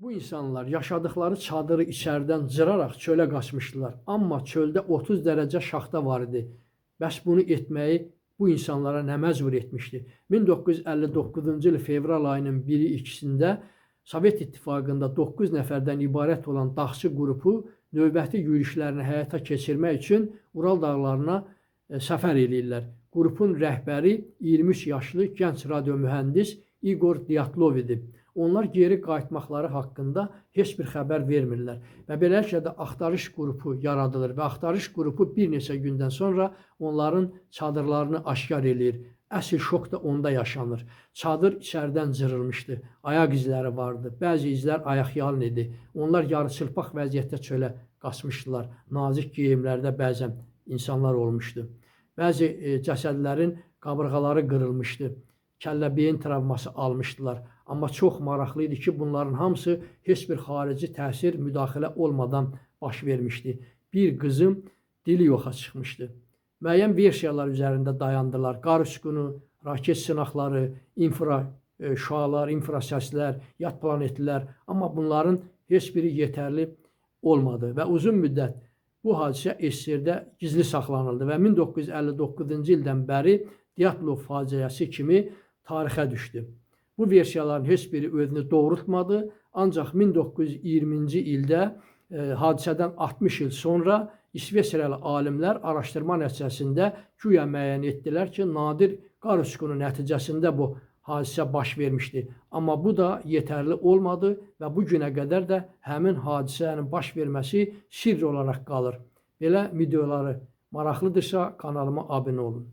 Bu insanlar yaşadıkları çadırı içərdən cıraraq çölə qaçmışdılar. Amma çöldə 30 dərəcə şaxta var idi. Bəs bunu etməyi bu insanlara nə məcbur etmişdi? 1959-cu il fevral ayının 1-i 2-sində Sovet İttifaqında 9 nəfərdən ibarət olan dağçı qrupu növbəti yürüşlərini həyata keçirmək üçün Ural dağlarına səfər eləyirlər. Qrupun rəhbəri 23 yaşlı gənc radiomühəndis İqor Dyatlov idi. Onlar geri qayıtmaqları haqqında heç bir xəbər vermirlər və beləliklə də axtarış qrupu yaradılır və axtarış qrupu bir neçə gündən sonra onların çadırlarını aşkar eləyir. Əsl şok da onda yaşanır. Çadır içərdən cırılmışdı. Ayaq izləri vardı. Bəzi izlər ayaqyalın idi. Onlar yarıçılpaq vəziyyətdə çölə qaçmışdılar. Nazik geyimlərdə bəzən insanlar olmuşdu. Bəzi cəsədlərin qabırğaları qırılmışdı. Kəllə-beyin travması almışdılar. Amma çox maraqlı idi ki, bunların hamısı heç bir xarici təsir, müdaxilə olmadan baş vermişdi. Bir qızın dili yoxa çıxmışdı. Müəyyən versiyalar üzərində dayandılar. Qar uçqunu, raket sınaqları, şüalar, infrasəslər, yad planetlər. Amma bunların heç biri yetərli olmadı və uzun müddət bu hadisə SSR-də gizli saxlanıldı və 1959-cu ildən bəri Dyatlov faciəsi kimi tarixə düşdü. Bu versiyaların heç biri özünü doğrultmadı. Ancaq 1920-ci ildə hadisədən 60 il sonra İsveçrəli alimlər araşdırma nəticəsində güya müəyyən etdilər ki, nadir qar uçqunu nəticəsində bu hadisə baş vermişdi. Amma bu da yetərli olmadı və bu günə qədər də həmin hadisənin baş verməsi sirr olaraq qalır. Belə videoları maraqlıdırsa kanalıma abunə olun.